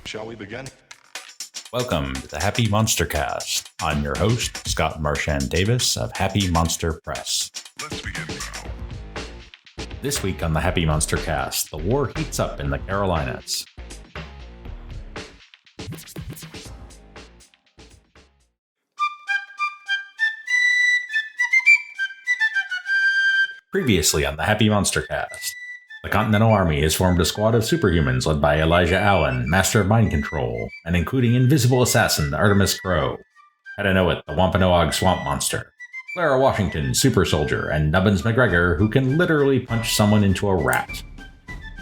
Shall we begin? Welcome to the Happy MonsterCast. I'm your host, Scott Marchand Davis of Happy Monster Press. Let's begin now. This week on the Happy MonsterCast, the war heats up in the Carolinas. Previously on the Happy MonsterCast, the Continental Army has formed a squad of superhumans led by Elijah Allen, Master of Mind Control, and including Invisible Assassin Artemis Crow, How to Know It, the Wampanoag Swamp Monster, Clara Washington, Super Soldier, and Nubbins McGregor, who can literally punch someone into a rat.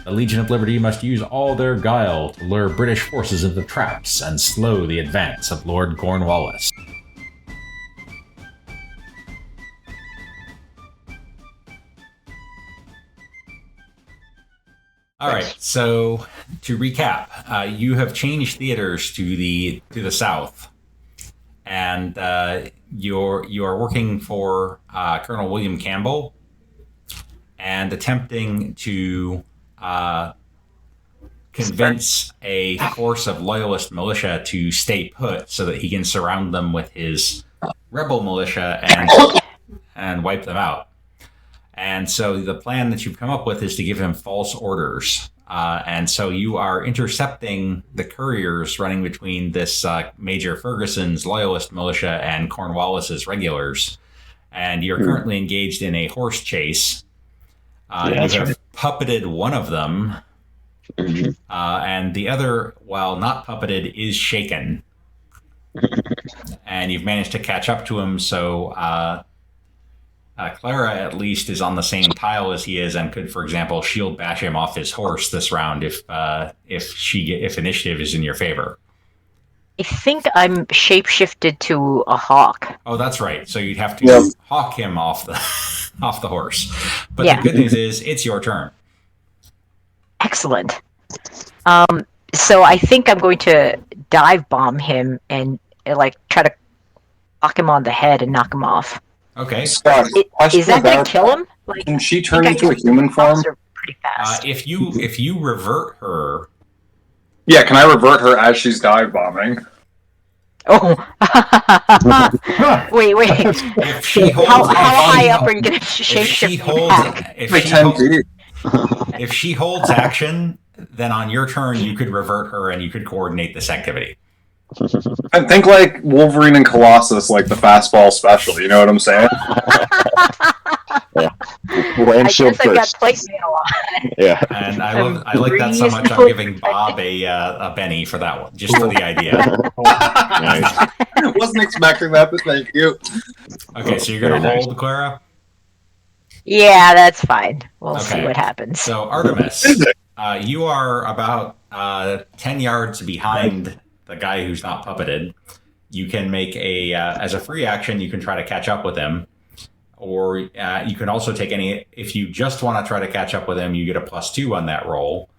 The Legion of Liberty must use all their guile to lure British forces into traps and slow the advance of Lord Cornwallis. All right, so to recap, you have changed theaters to the south, and you are working for Colonel William Campbell and attempting to convince a force of loyalist militia to stay put so that he can surround them with his rebel militia and wipe them out. And so the plan that you've come up with is to give him false orders. And so you are intercepting the couriers running between this Major Ferguson's loyalist militia and Cornwallis's regulars. And you're currently engaged in a horse chase. You have puppeted one of them. And the other, while not puppeted, is shaken. And you've managed to catch up to him, so... Clara, at least, is on the same tile as he is and could, for example, shield bash him off his horse this round if initiative is in your favor. I think I'm shapeshifted to a hawk. Oh, that's right. So you'd have to hawk him off the horse. But the good news is it's your turn. Excellent. So I think I'm going to dive bomb him and try to knock him on the head and knock him off. Okay. Scott, is that going to kill him? Can she turn into a human form? Pretty fast. If you revert her... Yeah, can I revert her as she's dive bombing? Oh. wait. If she holds, how high up are you going to shapeshift back? If she holds action, then on your turn you could revert her and you could coordinate this activity. I think like Wolverine and Colossus, like the fastball special. You know what I'm saying? Yeah. I guess I got placement a lot. Yeah. And I like that so much. I'm giving Bob a Benny for that one, just for the idea. Nice. Wasn't expecting that, but thank you. Okay, so you're gonna hold, Clara? Yeah, that's fine. We'll see what happens. So Artemis, you are about 10 yards behind the guy who's not puppeted. You can make as a free action, you can try to catch up with him. Or you can also take if you just want to try to catch up with him, you get a +2 on that roll.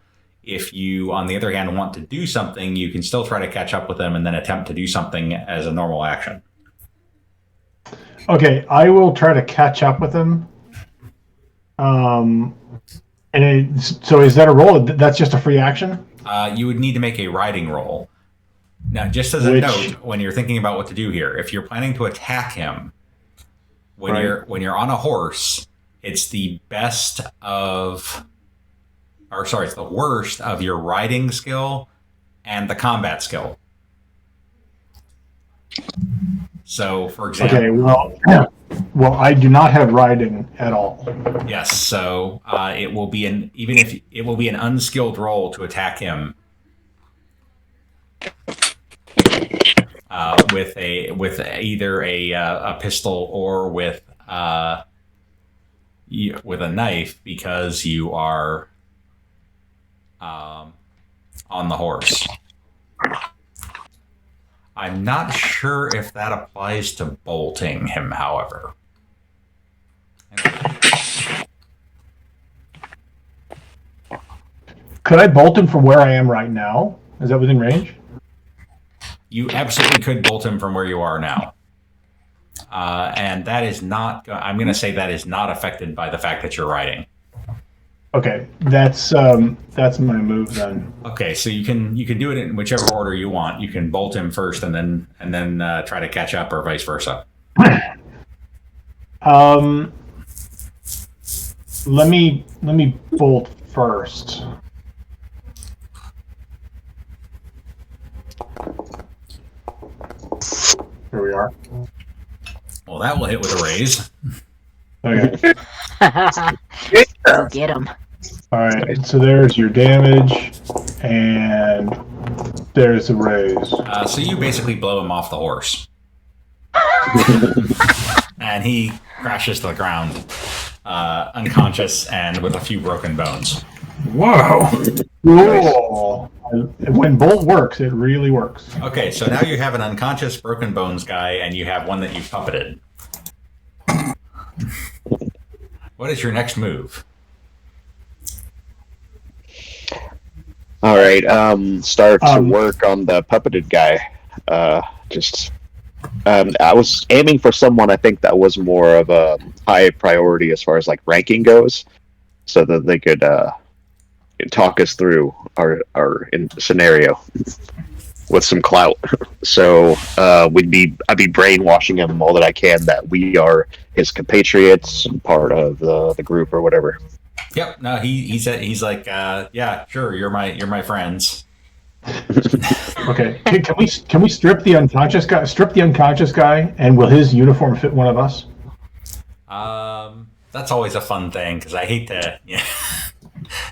If you, on the other hand, want to do something, you can still try to catch up with him and then attempt to do something as a normal action. Okay, I will try to catch up with him. So is that a roll? That's just a free action? You would need to make a riding roll. Now, just as a note, when you're thinking about what to do here, if you're planning to attack him, when you're on a horse, it's the worst of your riding skill and the combat skill. So, for example, okay, well, I do not have riding at all. Yes, so it will be an unskilled roll to attack him. With either a pistol or with a knife, because you are on the horse. I'm not sure if that applies to bolting him, however. Could I bolt him from where I am right now? Is that within range? You absolutely could bolt him from where you are now. And that is not, I'm going to say that is not affected by the fact that you're riding. Okay, that's my move then. Okay, so you can do it in whichever order you want. You can bolt him first, and then try to catch up, or vice versa. Let me bolt first. Here we are. Well, that will hit with a raise. Okay. Go get him. All right. So there's your damage, and there's the raise. So you basically blow him off the horse, and he crashes to the ground, unconscious and with a few broken bones. Whoa! Cool. When bolt works, it really works. Okay, so now you have an unconscious, broken bones guy, and you have one that you puppeted. What is your next move? All right. Start to work on the puppeted guy. I was aiming for someone I think that was more of a high priority as far as like ranking goes, so that they could talk us through our scenario with some clout. So I'd be brainwashing him all that I can that we are his compatriots, part of the group or whatever. Yep. No, he said he's like, yeah, sure, you're my friends. Okay. Can we strip the unconscious guy? Strip the unconscious guy, and will his uniform fit one of us? That's always a fun thing because I hate to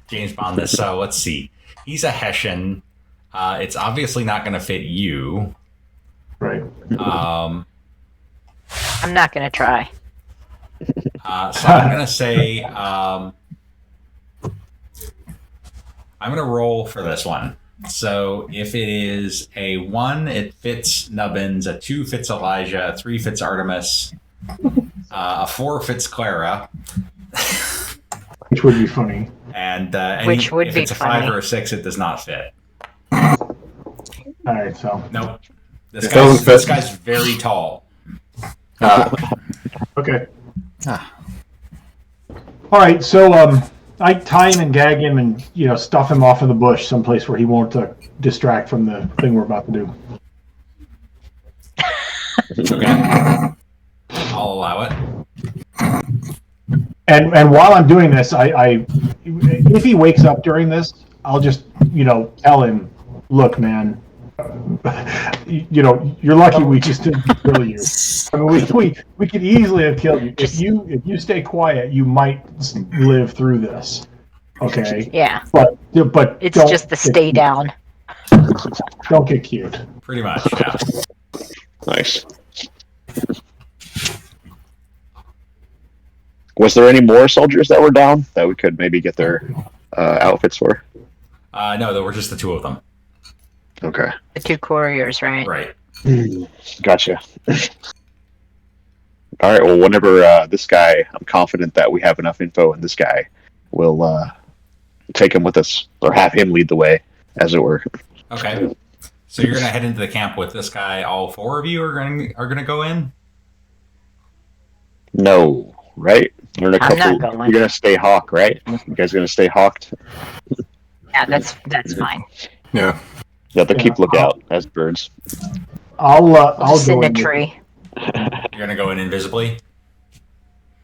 James Bond this. So let's see. He's a Hessian. It's obviously not going to fit you. Right. I'm not gonna try. So I'm going to say I'm going to roll for this one. So if it is a 1, it fits Nubbins. A 2 fits Elijah. A 3 fits Artemis. A 4 fits Clara. Which would be funny. And If it's a 5 or a 6, it does not fit. All right. So. Nope. This doesn't fit. guy's very tall. Okay. All right. So I tie him and gag him and stuff him off in the bush someplace where he won't distract from the thing we're about to do. Okay. I'll allow it. And while I'm doing this, I if he wakes up during this, I'll just tell him, look, man, you're lucky we just didn't kill you. I mean, we could easily have killed you. If you stay quiet, you might live through this. Okay. Yeah. But It's don't just the get stay cute. down. Don't get cute. Pretty much, yeah. Nice. Was there any more soldiers that were down that we could maybe get their outfits for? No, there were just the 2 of them. Okay. The 2 couriers, right? Right. Gotcha. All right. Well, whenever this guy, I'm confident that we have enough info, and this guy will take him with us, or have him lead the way, as it were. Okay. So you're gonna head into the camp with this guy. All 4 of you are gonna go in. No, right? You're in a I'm couple. not going. You're gonna stay hawk, right? You guys gonna stay hawked? Yeah, that's fine. Yeah. You have to keep lookout as birds. I'll Sit go in a in. tree. You're gonna go in invisibly.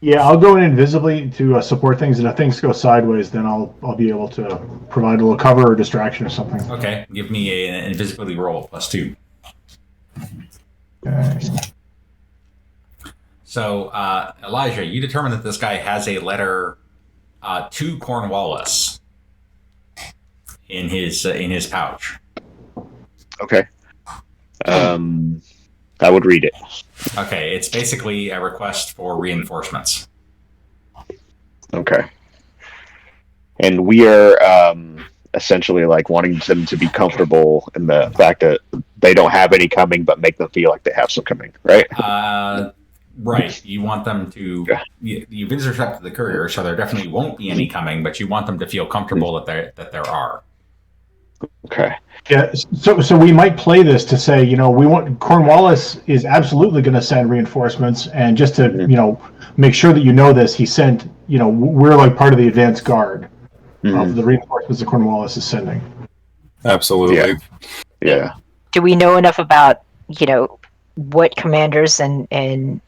Yeah, I'll go in invisibly to support things, and if things go sideways, then I'll be able to provide a little cover or distraction or something. Okay. Give me an invisibility roll +2. Okay. So Elijah, you determine that this guy has a letter to Cornwallis in his pouch. Okay. I would read it. Okay, it's basically a request for reinforcements. Okay. And we are essentially like wanting them to be comfortable in the fact that they don't have any coming, but make them feel like they have some coming, right? Right. You want them to. You've intercepted the courier, so there definitely won't be any coming, but you want them to feel comfortable that there are. Okay. Yeah, so we might play this to say, we want Cornwallis is absolutely going to send reinforcements, and just to make sure that this, he sent, we're like part of the advance guard. of the reinforcements that Cornwallis is sending. Absolutely. Yeah. Do we know enough about, what commanders and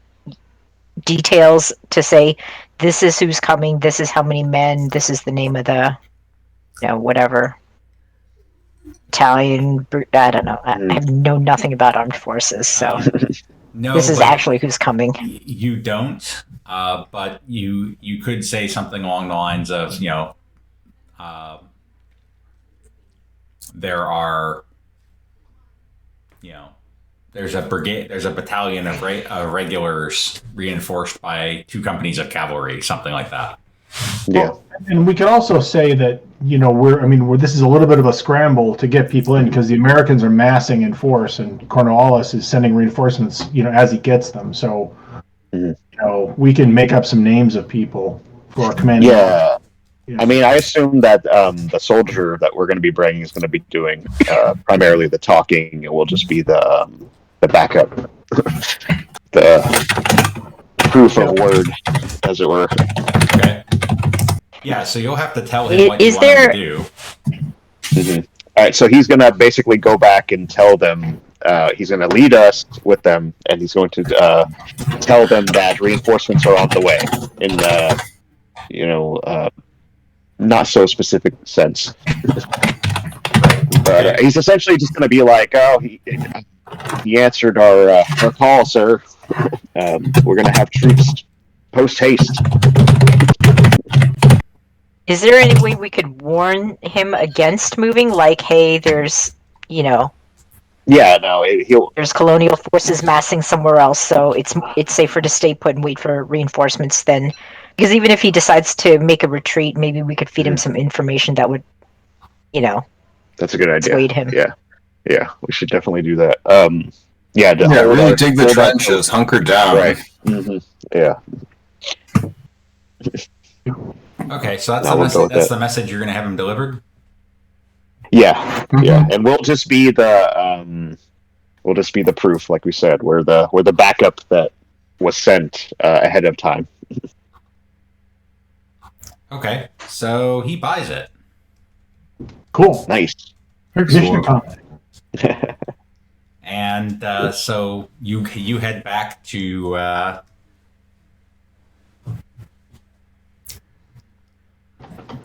details to say this is who's coming, this is how many men, this is the name of the, whatever battalion? I don't know. I know nothing about armed forces, so No, this is but actually who's coming. you don't. But you could say something along the lines of, there are, there's a brigade, there's a battalion of regulars reinforced by 2 companies of cavalry, something like that. Yeah. Well, and we could also say that this is a little bit of a scramble to get people in because the Americans are massing in force and Cornwallis is sending reinforcements, as he gets them. So, we can make up some names of people for our command. Yeah. I mean, I assume that the soldier that we're going to be bringing is going to be doing primarily the talking, and we'll just be the backup, the proof of word, as it were. Okay. Yeah, so you'll have to tell him what you want him to do. Mm-hmm. All right, so he's going to basically go back and tell them. He's going to lead us with them, and he's going to tell them that reinforcements are on the way in not so specific sense. But he's essentially just going to be like, "Oh, he answered our call, sir. We're going to have troops post haste." Is there any way we could warn him against moving? Like, hey, there's, Yeah, no, he'll. there's colonial forces massing somewhere else, so it's safer to stay put and wait for reinforcements then. Because even if he decides to make a retreat, maybe we could feed him some information that would, That's a good idea. dissuade him. Yeah, we should definitely do that. Really dig the trenches, hunker down. Right. Mm-hmm. Yeah. Okay, so that's the message you're going to have him delivered? Yeah, yeah, and we'll just be the proof, like we said. We're the backup that was sent ahead of time. Okay, so he buys it. Cool. Nice. Mission accomplished. And so you head back to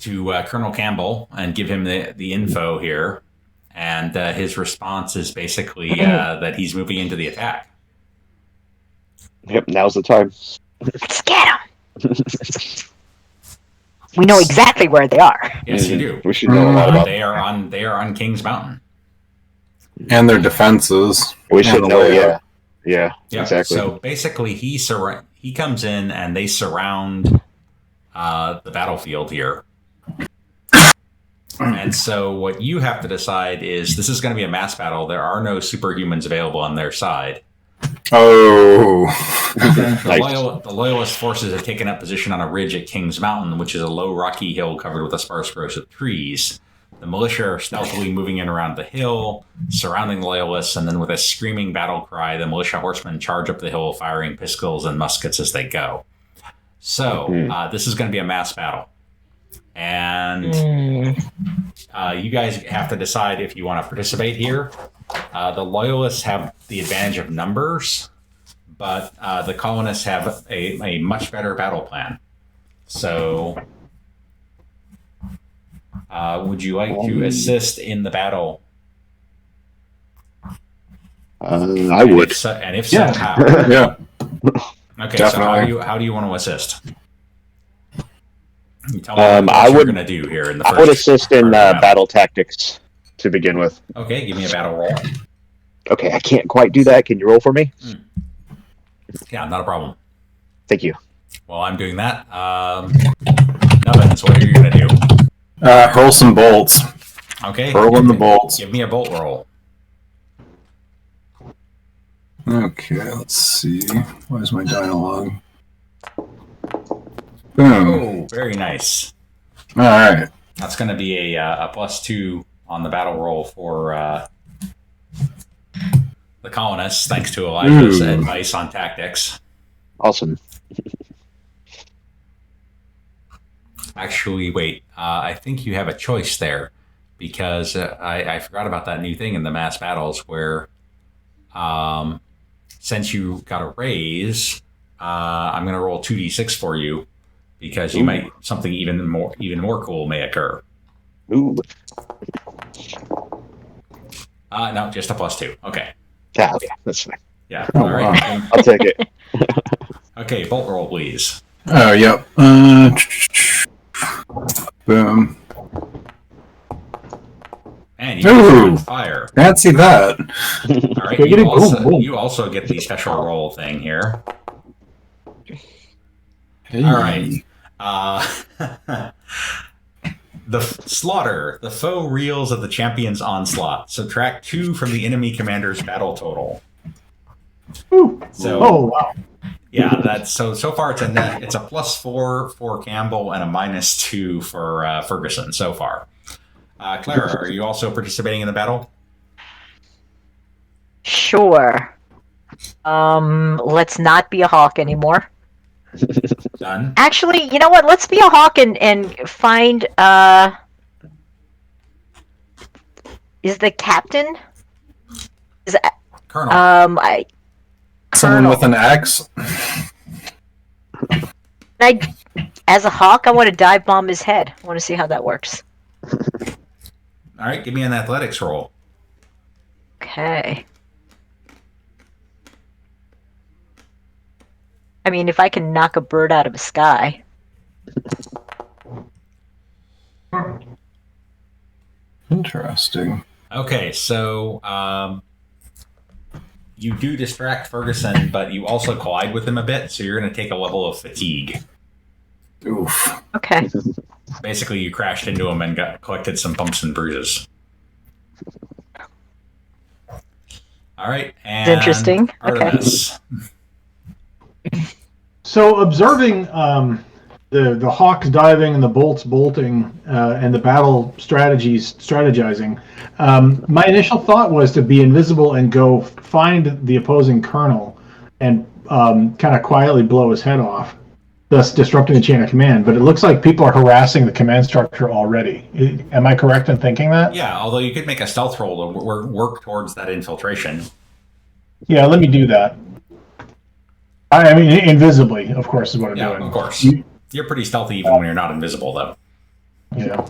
Colonel Campbell and give him the info here, and his response is basically that he's moving into the attack. Yep, now's the time. Let's get him! We know exactly where they are. Yes, you do. We should know a lot about They are on King's Mountain. And their defenses. We should know, yeah, exactly. So basically, he comes in and they surround the battlefield here. And so what you have to decide is this is going to be a mass battle. There are no superhumans available on their side. Oh. The Loyalist forces have taken up position on a ridge at King's Mountain, which is a low rocky hill covered with a sparse growth of trees. The militia are stealthily moving in around the hill, surrounding the Loyalists, and then with a screaming battle cry, the militia horsemen charge up the hill, firing pistols and muskets as they go. So, this is going to be a mass battle. And you guys have to decide if you want to participate here. The Loyalists have the advantage of numbers, but the colonists have a much better battle plan. So, would you like to assist in the battle? I would. And if so, Yeah. how? Yeah. Okay, Definitely. so how do you want to assist? You tell me what I you're would- going to do here in the first. I would assist in part of the battle. battle tactics to begin with. Okay, give me a battle roll. Okay, I can't quite do that. Can you roll for me? Yeah, not a problem. Thank you. While I'm doing that, Nubbins, what are you going to do? Roll some bolts. Okay. Rolling the bolts. Give me a bolt roll. Okay, let's see. Where's my dialogue? Boom. Oh, very nice. All right. That's going to be a +2 on the battle roll for the colonists, thanks to Elijah's advice on tactics. Awesome. Actually, wait. I think you have a choice there because I forgot about that new thing in the mass battles where, since you got a raise, I'm going to roll 2d6 for you because you might something even more cool may occur. Ooh. No, just a +2. Okay. Yeah, okay, that's fine. Yeah. Oh, All right. I'll take it. Okay, bolt roll, please. Oh, yep. Boom. And you guys are on Ooh. fire. Fancy that. All right. Giggity boom, boom. You also get the special roll thing here. Hey. All right. The slaughter. The foe reels of the champion's onslaught. Subtract 2 from the enemy commander's battle total. Ooh. So, Oh wow. yeah, that's so far it's a +4 for Campbell and a -2 for Ferguson so far. Clara, are you also participating in the battle? Sure. Let's not be a hawk anymore. Done. Actually, you know what? Let's be a hawk and find is the captain? Is Colonel. Someone Colonel. with an axe. As a hawk, I want to dive bomb his head. I want to see how that works. All right, give me an athletics roll. Okay. I mean, if I can knock a bird out of the sky. Interesting. Okay, so you do distract Ferguson, but you also collide with him a bit, so you're going to take a level of fatigue. Oof. Okay. Basically, you crashed into him and collected some bumps and bruises. All right, and interesting. Artemis. So observing the hawks diving and the bolts bolting and the battle strategizing, my initial thought was to be invisible and go find the opposing colonel and kind of quietly blow his head off, thus disrupting the chain of command. But it looks like people are harassing the command structure already. Am I correct in thinking that? Yeah, although you could make a stealth roll to work towards that infiltration. Yeah, let me do that. I mean, invisibly, of course, is what I'm Yeah, doing. of course. You're pretty stealthy even when you're not invisible, though. Yeah.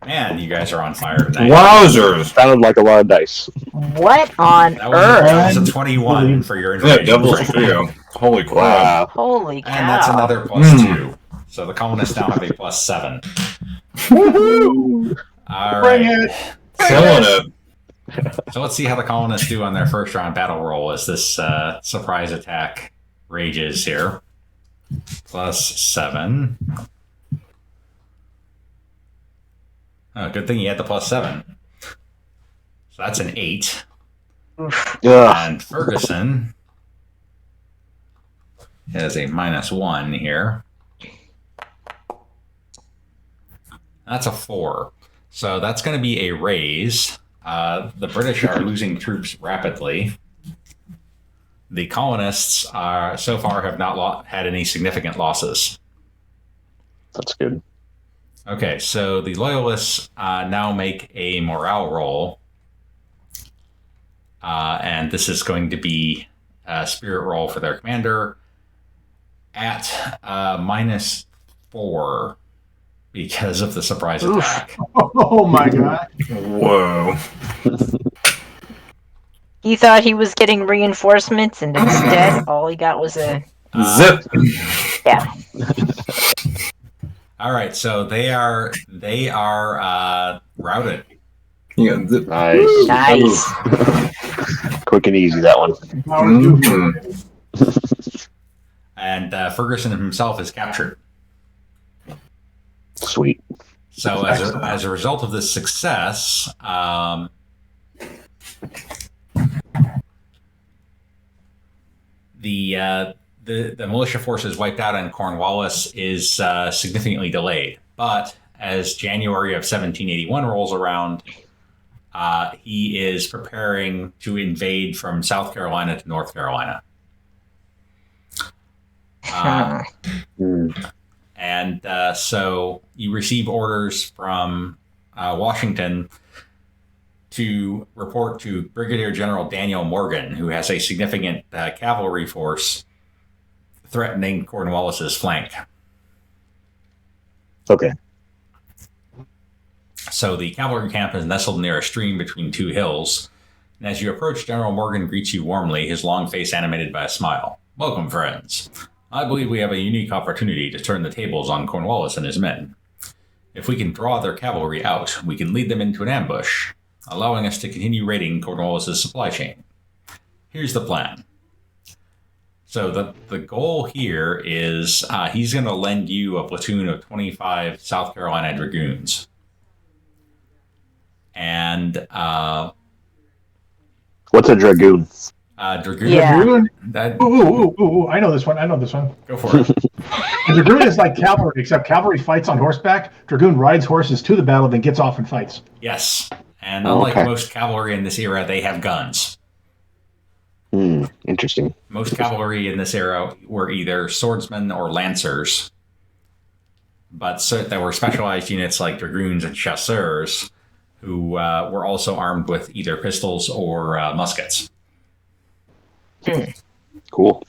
Man, you guys are on fire tonight. Wowzers! Sounded like a lot of dice. What on That was earth? a 21 for your Yeah, information. devil's trio. Holy crap. Wow. Holy cow. And that's another +2. So the colonists now have a +7. Woohoo! All Bring right. it! Killing it. So let's see how the colonists do on their first round battle roll as this surprise attack rages here. +7. Oh, good thing you had the +7. So that's an 8. Ugh. And Ferguson has a -1 here. That's a 4. So that's going to be a raise. The British are losing troops rapidly. The colonists so far have not had any significant losses. That's good. Okay, so the loyalists now make a morale roll. And this is going to be a spirit roll for their commander at -4 because of the surprise attack. Oh my god. Whoa. He thought he was getting reinforcements, and instead, all he got was a Zip. yeah. All right, so they are routed. Yeah, zip. Nice. Nice. Quick and easy, that one. Mhm. And Ferguson himself is captured. Sweet. So as a result of this success, the militia forces wiped out and Cornwallis is significantly delayed. But as January of 1781 rolls around, he is preparing to invade from South Carolina to North Carolina. And so you receive orders from Washington to report to Brigadier General Daniel Morgan, who has a significant cavalry force threatening Cornwallis's flank. Okay. So the cavalry camp is nestled near a stream between two hills. And as you approach, General Morgan greets you warmly, his long face animated by a smile. Welcome, friends. I believe we have a unique opportunity to turn the tables on Cornwallis and his men. If we can draw their cavalry out, we can lead them into an ambush, allowing us to continue raiding Cornwallis' supply chain. Here's the plan. So the goal here is he's going to lend you a platoon of 25 South Carolina Dragoons. And what's a dragoon? Dragoon? Yeah. Dragoon? That, Ooh, I know this one. go for it. A dragoon is like cavalry, except cavalry fights on horseback. Dragoon rides horses to the battle, then gets off and fights. Yes. And unlike Okay. most cavalry in this era, they have guns. Interesting. Most cavalry in this era were either swordsmen or lancers. But there were specialized units like dragoons and chasseurs who were also armed with either pistols or muskets. Cool.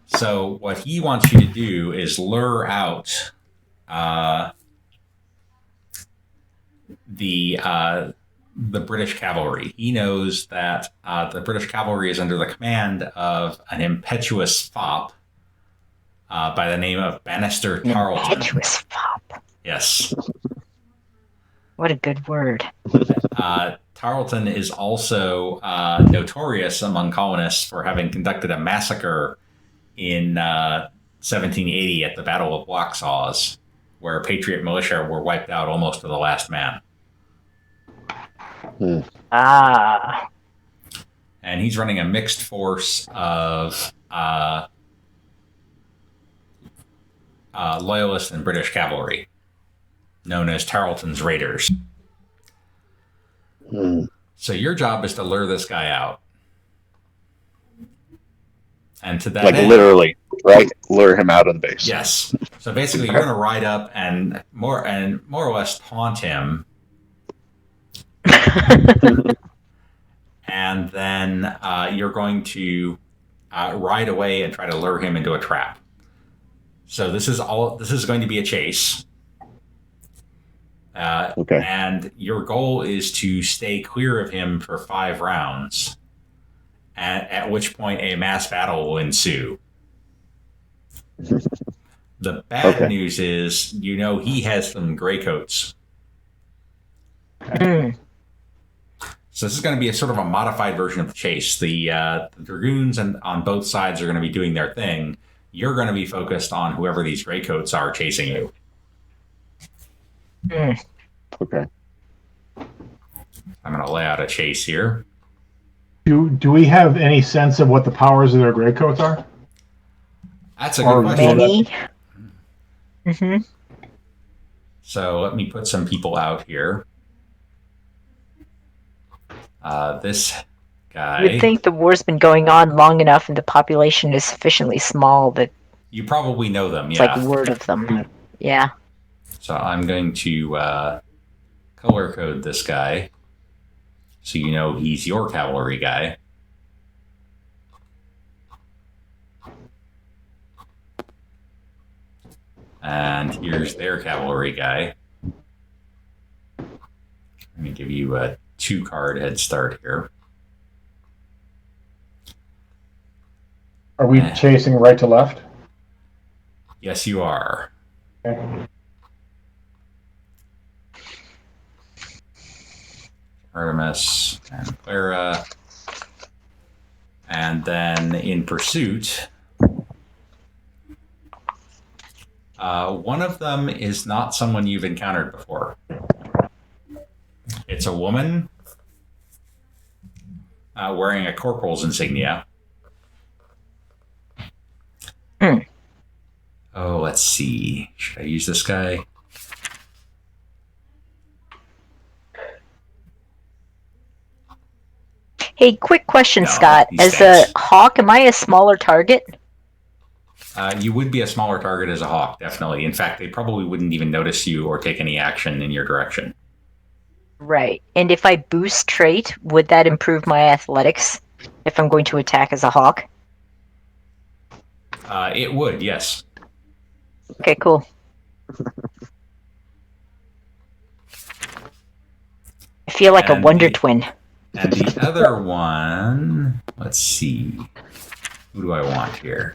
So what he wants you to do is lure out the British cavalry. He knows that the British cavalry is under the command of an impetuous fop by the name of Bannister Tarleton. Impetuous fop. Yes. What a good word. Tarleton is also notorious among colonists for having conducted a massacre in 1780 at the Battle of Waxhaws, where Patriot militia were wiped out almost to the last man. Ah. And he's running a mixed force of Loyalist and British cavalry, known as Tarleton's Raiders. So your job is to lure this guy out. And to that Like end, literally, right? Lure him out of the base. yes. So basically, you're going to ride up and more or less taunt him, and then you're going to ride away and try to lure him into a trap. So this is going to be a chase. Okay. And your goal is to stay clear of him for 5 rounds, at which point a mass battle will ensue. The bad news is, he has some gray coats. So this is going to be a sort of a modified version of the chase. The dragoons on both sides are going to be doing their thing. You're going to be focused on whoever these gray coats are chasing you. Okay. I'm going to lay out a chase here. Do we have any sense of what the powers of their gray coats are? That's a good question. Many. Mm-hmm. So let me put some people out here. This guy. You'd think the war's been going on long enough and the population is sufficiently small that You probably know them, it's yeah. like word of them. Yeah. So I'm going to color code this guy so you know he's your cavalry guy. And here's their cavalry guy. Let me give you a 2-card head start here. Are we chasing right to left? Yes, you are. Okay. Artemis and Clara. And then in pursuit, one of them is not someone you've encountered before. It's a woman wearing a corporal's insignia. Oh, let's see. Should I use this guy? Hey, quick question, No, Scott. he As stinks. a hawk, am I a smaller target? You would be a smaller target as a hawk, definitely. In fact, they probably wouldn't even notice you or take any action in your direction. Right. And if I boost trait, would that improve my athletics if I'm going to attack as a hawk? It would, yes. Okay, cool. I feel like a Wonder Twin. And the other one, let's see. Who do I want here?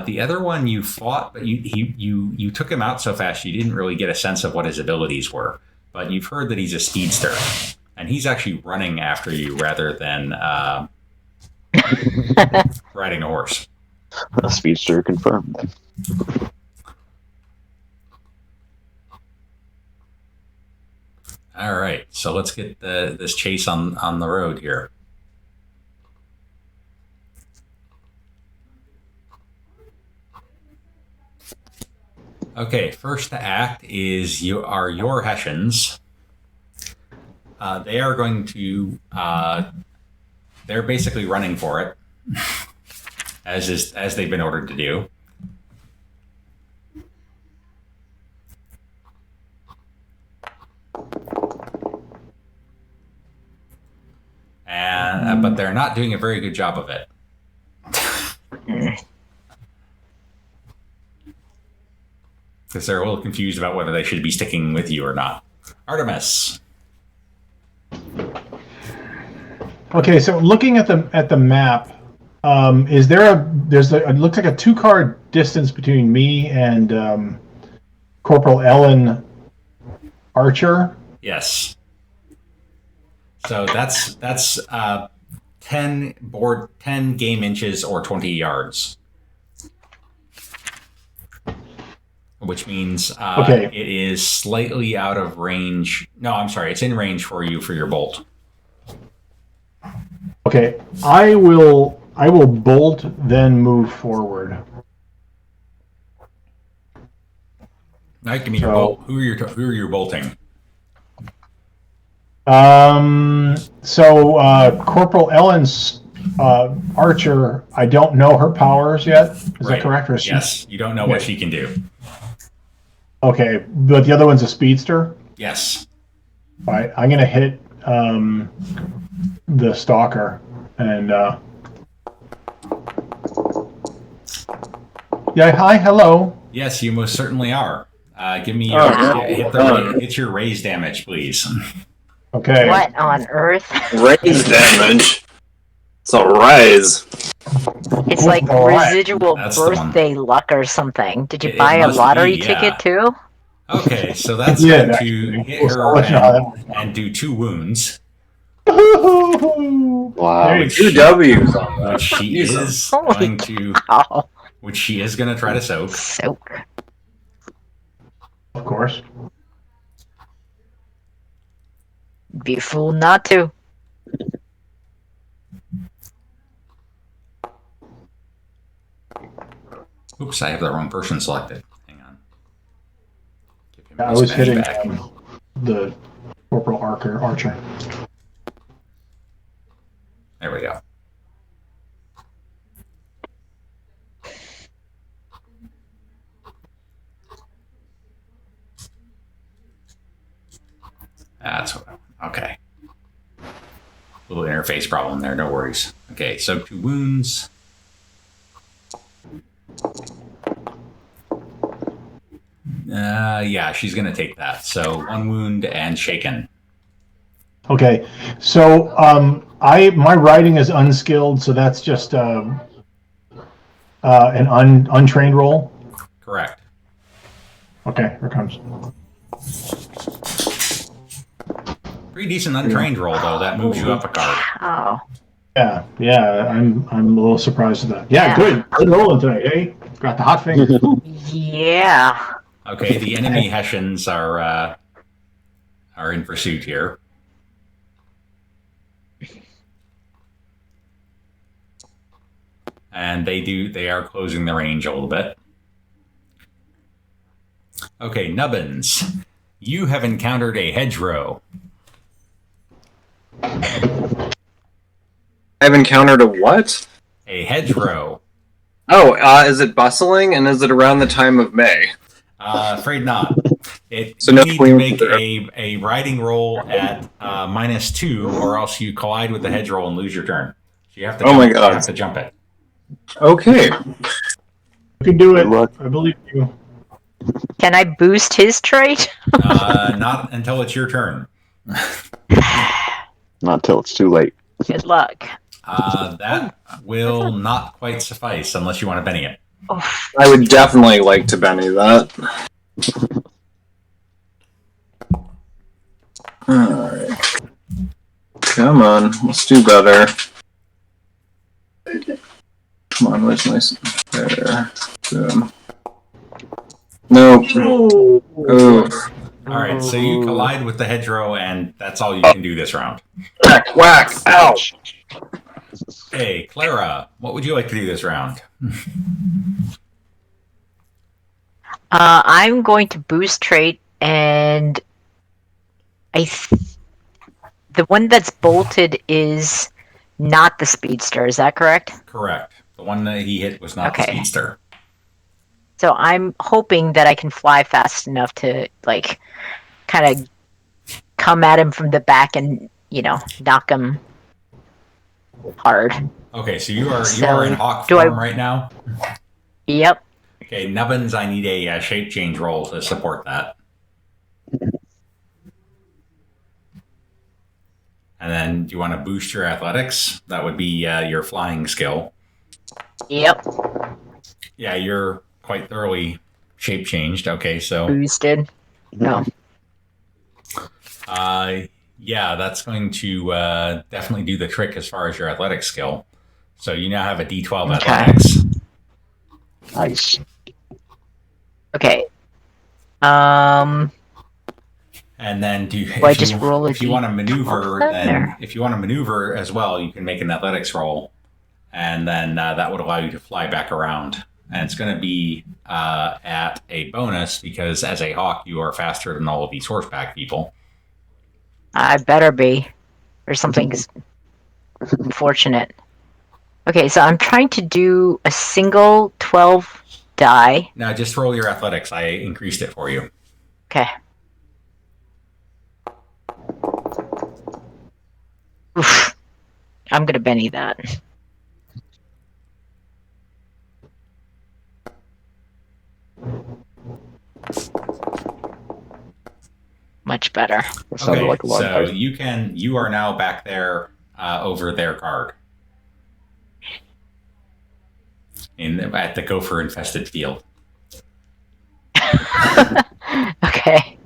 The other one you fought, but you took him out so fast you didn't really get a sense of what his abilities were. But you've heard that he's a speedster, and he's actually running after you rather than riding a horse. A speedster confirmed. All right, so let's get this chase on the road here. Okay, first to act is your Hessians. They are going to. They're basically running for it, as they've been ordered to do. And but they're not doing a very good job of it. Because they're a little confused about whether they should be sticking with you or not. Artemis. Okay, so looking at the map, it looks like a 2-card distance between me and Corporal Ellen Archer. Yes. So that's 10 game inches or 20 yards. Which means it is slightly out of range. No, I'm sorry. It's in range for you for your bolt. Okay, I will bolt, then move forward. Now, give me your bolt. Who are you bolting? Corporal Ellen's Archer. I don't know her powers yet. Is that correct? Yes, you don't know what she can do. Okay, but the other one's a speedster? Yes. All right, I'm going to hit the stalker. And, yeah, hi, hello. Yes, you most certainly are. Give me hit your raise damage, please. Okay. What on earth? Raise damage. It's a rise. It's like residual That's the birthday luck or something. Did you buy a lottery ticket too? Okay, so that's going to hit her and do 2 wounds. Wow. 2 W's on that. Which she is going to. Which she is going to try to soak. Soak. Of course. Be a fool not to. Oops, I have the wrong person selected. Hang on. Give him I his was badge hitting back. the Corporal Archer. There we go. That's what. Okay. Little interface problem there. No worries. Okay, so 2 wounds. Yeah, she's gonna take that. So 1 wound and shaken. Okay, so my riding is unskilled, so that's just an untrained roll. Correct. Okay, here it comes. Pretty decent untrained roll though. That moves you up a card. Oh. Yeah, I'm a little surprised at that. Yeah, good rolling tonight, hey? Got the hot finger. Yeah. Okay, the enemy Hessians are in pursuit here. And they are closing the range a little bit. Okay, Nubbins, you have encountered a hedgerow. I've encountered a what? A hedgerow. Oh, is it bustling, and is it around the time of May? Afraid not. So You no need to queen make there. a riding roll at -2, or else you collide with the hedgerow and lose your turn. So you have to. Oh Jump, my God. You have to jump it. Okay. You can do Good it. luck. I believe you. Can I boost his trait? Not until it's your turn. Not until it's too late. Good luck. That will not quite suffice unless you want to Benny it. Oof. I would definitely like to Benny that. Alright. Come on, let's do better. Come on, where's my... There. Boom. Nope. Oof. All right, so you collide with the hedgerow, and that's all you can do this round. Whack, whack, ow! Hey, Clara, what would you like to do this round? I'm going to boost trait, and the one that's bolted is not the speedster. Is that correct? Correct. The one that he hit was not the Okay. speedster. So I'm hoping that I can fly fast enough to like kind of come at him from the back and knock him hard. Okay, so you are So, in hawk do I- form right now. Yep. Okay, Nubbins, I need a shape change roll to support that. And then, do you want to boost your athletics? That would be your flying skill. Yep. Yeah, you're quite thoroughly shape changed. Okay, so Boosted. No. yeah, that's going to definitely do the trick as far as your athletic skill. So you now have a D12 Okay. athletics. Nice. Okay. And then I just roll a if you want to maneuver, D12 then there? if you want to maneuver as well, you can make an athletics roll, and then that would allow you to fly back around. And it's going to be at a bonus because as a hawk, you are faster than all of these horseback people. I better be, or something's unfortunate. Okay, so I'm trying to do a single 12 die. Now just roll your athletics. I increased it for you. Okay. Oof. I'm gonna Benny that. Much better. That sounded like a lot so of you are now back there over their guard at the gopher infested field. Okay.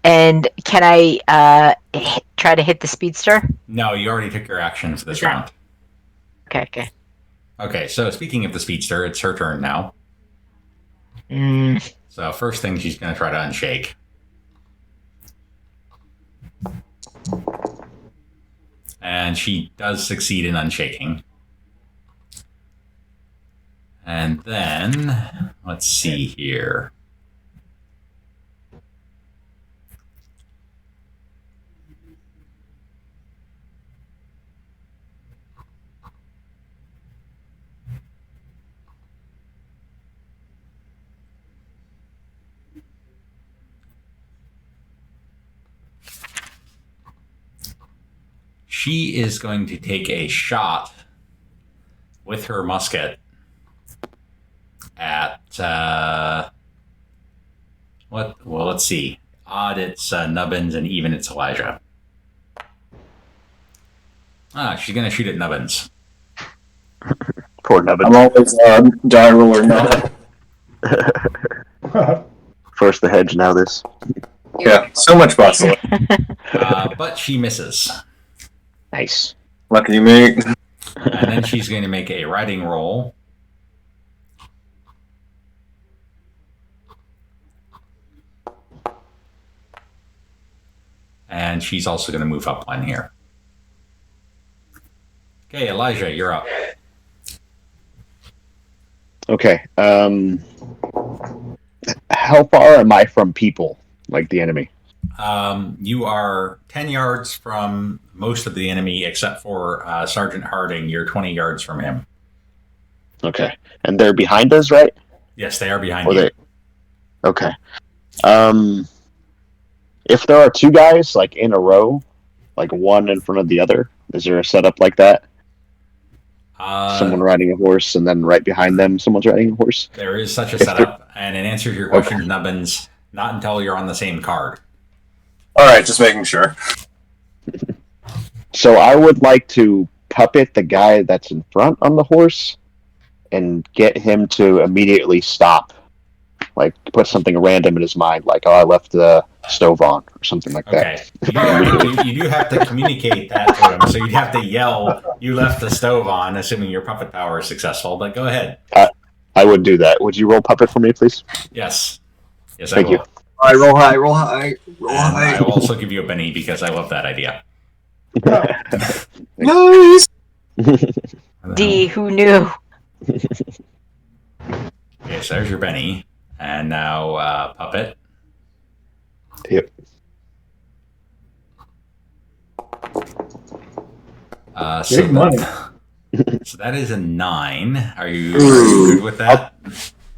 And can I try to hit the speedster? No, you already took your action for this Okay. round. Okay. Okay, so speaking of the speedster, it's her turn now. Mm, So first thing, she's going to try to unshake. And she does succeed in unshaking. And then, let's see here. She is going to take a shot with her musket at what? Well, let's see. Odd, it's Nubbins, and even it's Elijah. She's gonna shoot at Nubbins. Poor Nubbin. I'm always die roller not. First the hedge, now this. Yeah, so much bustle. But she misses. Nice. Lucky me. And then she's going to make a riding roll. And she's also going to move up one here. Okay, Elijah, you're up. Okay. How far am I from people, like the enemy? You are 10 yards from most of the enemy, except for Sergeant Harding. You're 20 yards from him. Okay. And they're behind us, right? Yes, they are behind Or you. they... Okay. If there are two guys, like, in a row, like one in front of the other, is there a setup like that? Someone riding a horse, and then right behind them, someone's riding a horse? There is such a setup, and in answer to your question, Nubbins, not until you're on the same card. All right, just making sure. So I would like to puppet the guy that's in front on the horse and get him to immediately stop. Like, put something random in his mind, like, oh, I left the stove on, or something like that. Okay. You do have to communicate that to him, so you'd have to yell, you left the stove on, assuming your puppet power is successful, but go ahead. I would do that. Would you roll puppet for me, please? Yes. Yes, Thank I will. you. All right, roll high, roll high, roll And high. I will also give you a Benny because I love that idea. Nice. D, who knew? Okay, so there's your Benny. And now Puppet. Yep. Big money. So that is a 9. Are you good with that?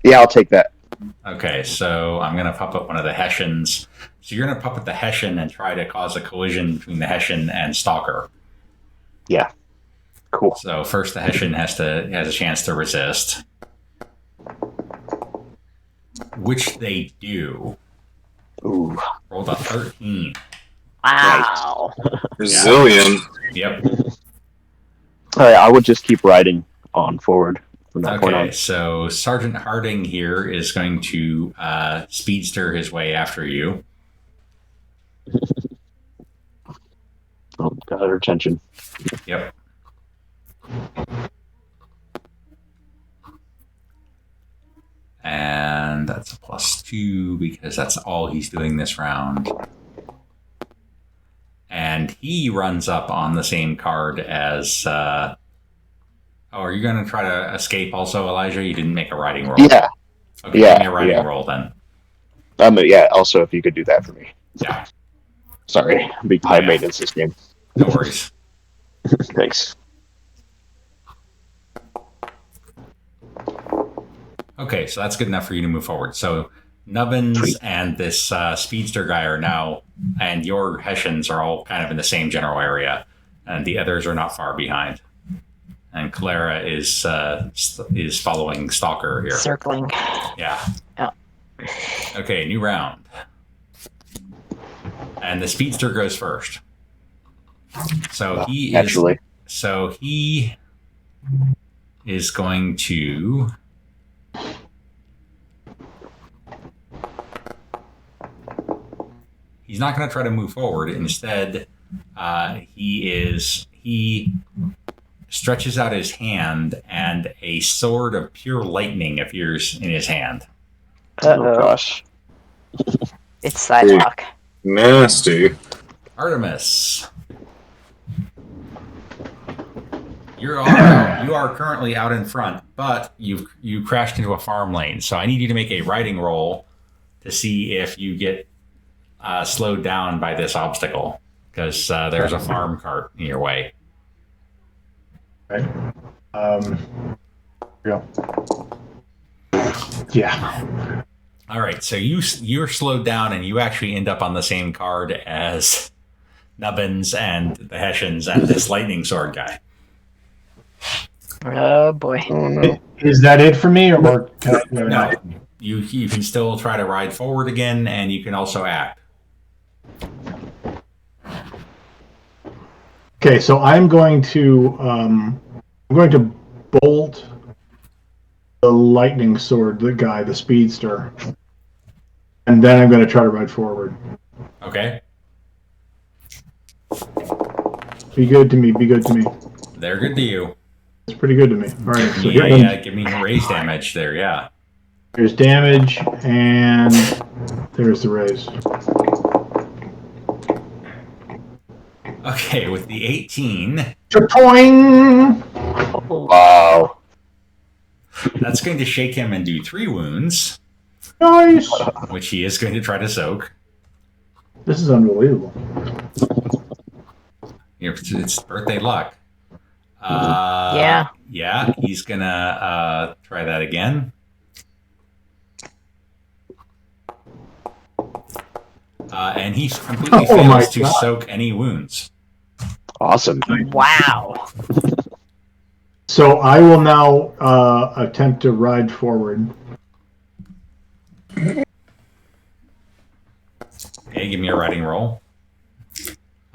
Yeah, I'll take that. Okay, so I'm going to puppet one of the Hessians. So you're going to puppet the Hessian and try to cause a collision between the Hessian and Stalker. Yeah. Cool. So first the Hessian has a chance to resist. Which they do. Ooh. Rolled a 13. Wow. Brazilian. Yep. All right, I would just keep riding on forward from that point Okay, on. so Sergeant Harding here is going to speedster his way after you. Oh, got her attention. Yep. And that's a +2 because that's all he's doing this round. And he runs up on the same card as... oh, are you going to try to escape also, Elijah? You didn't make a riding roll. Yeah. Okay, Yeah, give me a riding yeah. roll then. Yeah, also, if you could do that for me. Yeah, Sorry, big high Yeah. maintenance this game. no worries. Thanks. Okay, so that's good enough for you to move forward. So Nubbins and this speedster guy are now, and your Hessians are all kind of in the same general area, and the others are not far behind. And Clara is following Stalker here. Circling. Yeah. Oh. Okay, new round. And the speedster goes first. So he Naturally. is going to... He's not going to try to move forward. Instead, he stretches out his hand, and a sword of pure lightning appears in his hand. Oh, Uh-oh. gosh. It's sidewalk. Nasty. Artemis, you are currently out in front, but you crashed into a farm lane. So I need you to make a riding roll to see if you get slowed down by this obstacle, because there's a farm cart in your way. Right. Here we go. Yeah. All right, so you're slowed down, and you actually end up on the same card as Nubbins and the Hessians and this lightning sword guy. Oh boy. Oh, no. Is that it for me, or can I do it? No, you can still try to ride forward again, and you can also act. Okay, so I'm going to bolt the lightning sword, the guy, the speedster, and then I'm going to try to ride forward. Okay, Be good to me. Be good to me. they're good to you. It's pretty good to me. All right, so Give me raise damage there. Yeah. here's damage, and there's the raise. Okay, with the 18, Cha-poing! Wow. that's going to shake him and do 3 wounds, Nice. which he is going to try to soak. This is unbelievable. It's birthday luck. Yeah. Yeah, he's gonna try that again. And he completely Oh my fails to God. soak any wounds. Awesome. Wow. So I will now attempt to ride forward. Okay, give me a riding roll.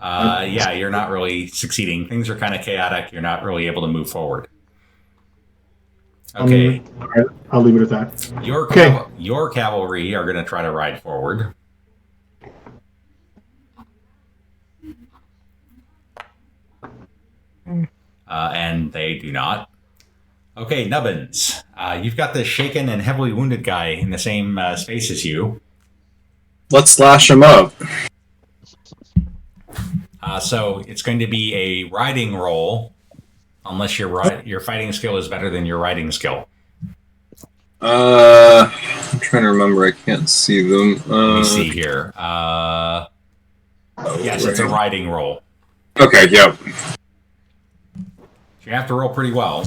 Yeah, you're not really succeeding. Things are kind of chaotic. You're not really able to move forward. Okay, All right, I'll leave it at that. your your cavalry are going to try to ride forward. And they do not. Okay, Nubbins, you've got this shaken and heavily wounded guy in the same space as you. Let's slash him up. So it's going to be a riding roll, unless your fighting skill is better than your riding skill. I'm trying to remember. I can't see them. Let me see here. Yes, it's a riding roll. Okay, yep. You have to roll pretty well,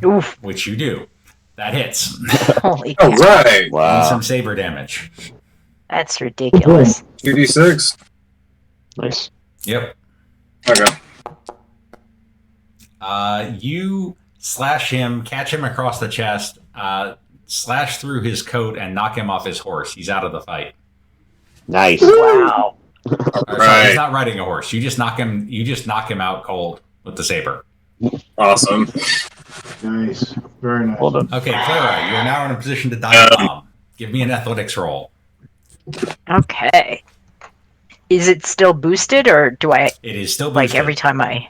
Oof. which you do. That hits. Holy All cow. right. And Wow. some saber damage. That's ridiculous. 2d6. Nice. Yep. Okay. You slash him, catch him across the chest, slash through his coat, and knock him off his horse. He's out of the fight. Nice. Wow. Sorry, Right. he's not riding a horse. You just knock him out cold with the saber. Awesome. Nice. Very nice. Well done. Okay, Clara, you are now in a position to dive bomb. Give me an athletics roll. Okay. Is it still boosted, or do I It is still like boosted. every time I?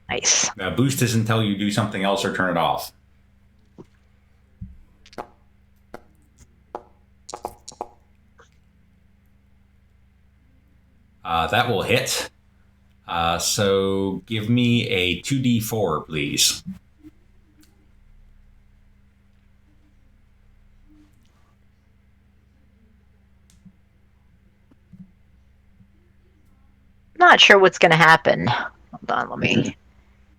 Nice. Boost is until you do something else or turn it off. That will hit. So give me a 2d4, please. Not sure what's going to happen. Hold on, let me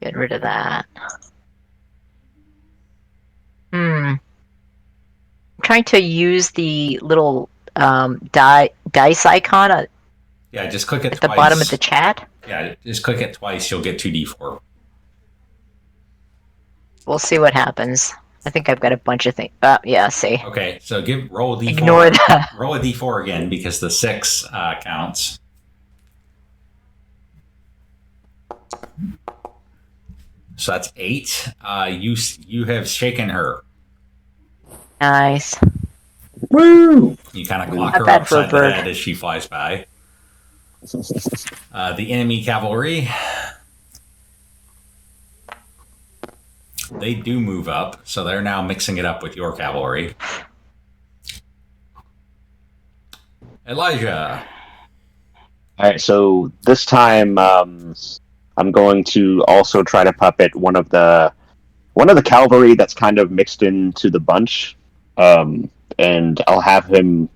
get rid of that. I'm trying to use the little dice icon at Yeah, just click it the twice. bottom of the chat. Yeah, just click it twice. You'll get 2d4. We'll see what happens. I think I've got a bunch of things. Yeah, see. Okay, so roll a d4. Ignore that. Roll a d4 again because the 6 counts. So that's 8. You have shaken her. Nice. Woo! You kind of clock Not her bad for a upside the bird. head as she flies by. The enemy cavalry, they do move up, so they're now mixing it up with your cavalry. Elijah. All right, so this time I'm going to also try to puppet one of the cavalry that's kind of mixed into the bunch, and I'll have him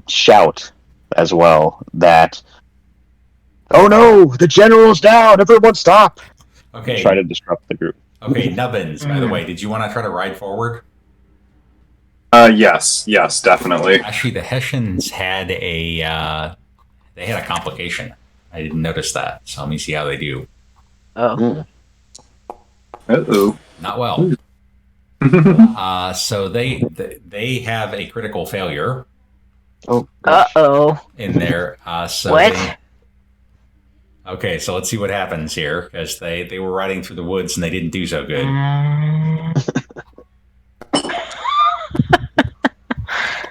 shout as well that, "Oh no, the general's down! Everyone stop!" Okay. Try to disrupt the group. Okay, Nubbins, by the way, did you want to try to ride forward? Yes, definitely. Actually, the Hessians had a complication. I didn't notice that, so let me see how they do. Oh. Uh-oh. Not well. So they have a critical failure Oh, Uh-oh. in there. So What? Okay, so let's see what happens here, because they were riding through the woods and they didn't do so good.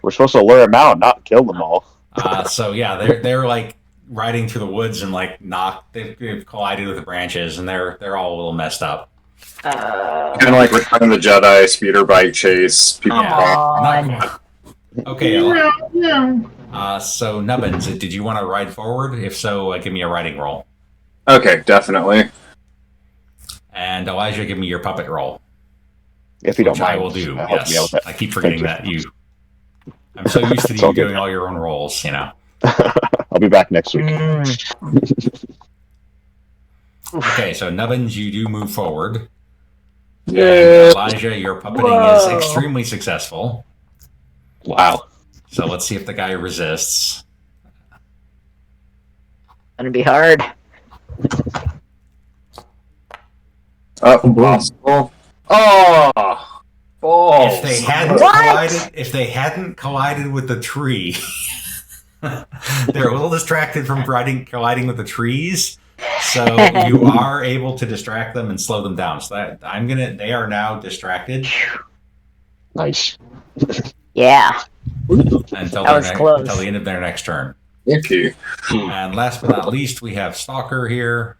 we're supposed to lure them out, not kill them all. So yeah, they're like riding through the woods and like they've collided with the branches and they're all a little messed up. Kind of like Return of the Jedi, speeder bike chase. People Come on. Okay. So Nubbins, did you want to ride forward? If so, give me a riding roll. Okay, definitely. And Elijah, give me your puppet roll. If you don't Which I mind, will do. help me out Yes, with that. I keep forgetting Thank that you. I'm so used to It's all you good. doing all your own rolls, you know. I'll be back next week. Okay, so Nubbins, you do move forward. Yeah. And Elijah, your puppeting is extremely successful. Wow. So let's see if the guy resists. Gonna be hard. Possible. Oh, balls. If they hadn't collided with the tree, they're a little distracted from colliding with the trees. So you are able to distract them and slow them down. So they are now distracted Nice. Yeah. until That was close. until the end of their next turn. Okay. And last but not least, we have Stalker here.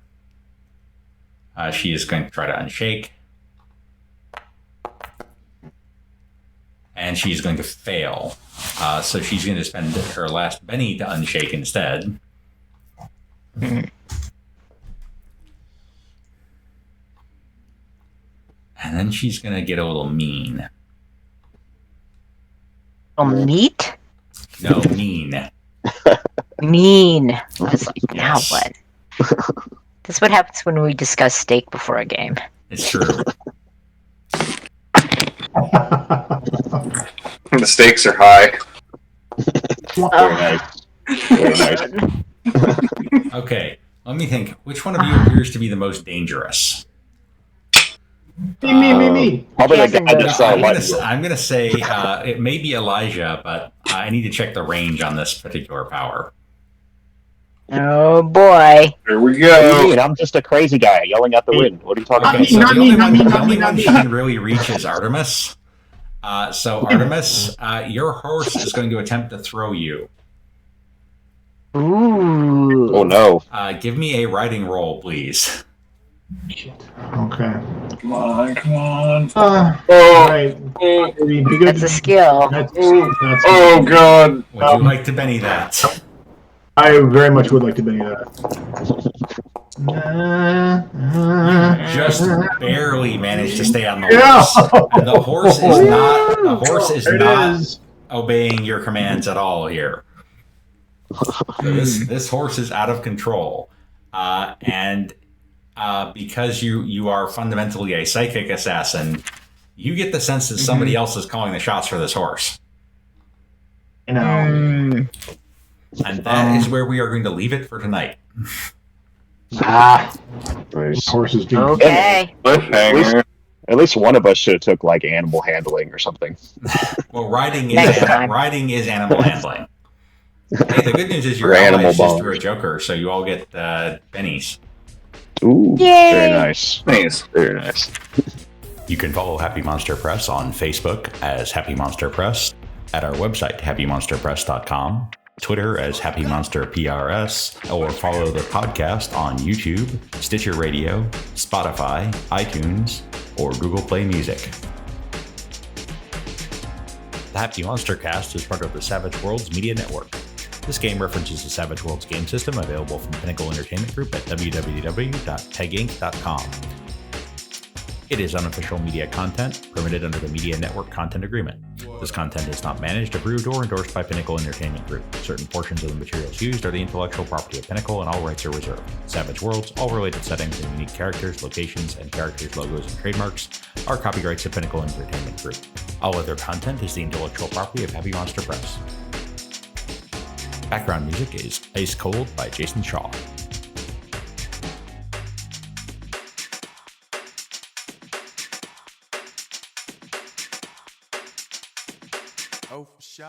She is going to try to unshake. And she's going to fail. So she's going to spend her last Benny to unshake instead. And then she's going to get a little mean. Oh, meat? No, mean. Mean. I was like, now Yes. what? That's what happens when we discuss steak before a game. It's true. The stakes are high. Very nice. Very nice. Okay, let me think. Which one of you appears to be the most dangerous? Me. Probably the Jason guy goes. that saw light. I'm gonna say it may be Elijah, but I need to check the range on this particular power. Oh boy. Here we What do you go. mean? I'm just a crazy guy yelling at the wind. What are you talking Okay, about? so Not the me, only not one, me, the not only me, one not she me. can really reach is Artemis. So Artemis, your horse is going to attempt to throw you. Ooh. Oh no. Give me a riding roll, please. Okay. Come on. All Oh, right. oh, Be good. That's a skill. That's oh, God. Would you like to Benny that? I very much would like to Benny that. Just barely managed to stay on the Yeah. horse. And the horse is not. The horse is There it not is. obeying your commands at all here. So this horse is out of control, and because you are fundamentally a psychic assassin, you get the sense that somebody else is calling the shots for this horse, You know. Mm. and that is where we are going to leave it for tonight. Nice. Nice. Horses do. Okay. Cliffhanger. At least one of us should have took like animal handling or something. Well, riding Next is time. animal handling. Hey, the good news is your Or ally animal is just bonds. through a joker, so you all get bennies. Ooh. Yay! Very nice. Nice. Very nice. You can follow Happy Monster Press on Facebook as Happy Monster Press, at our website, happymonsterpress.com, Twitter as Happy Monster PRS, or follow the podcast on YouTube, Stitcher Radio, Spotify, iTunes, or Google Play Music. The Happy Monster Cast is part of the Savage Worlds Media Network. This game references the Savage Worlds game system available from Pinnacle Entertainment Group at www.peginc.com. It is unofficial media content permitted under the Media Network Content Agreement. This content is not managed, approved, or endorsed by Pinnacle Entertainment Group. Certain portions of the materials used are the intellectual property of Pinnacle, and all rights are reserved. Savage Worlds, all related settings and unique characters, locations, and characters' logos and trademarks are copyrights of Pinnacle Entertainment Group. All other content is the intellectual property of Happy Monster Press. Background music is Ice Cold by Jason Shaw. Oh, for sure.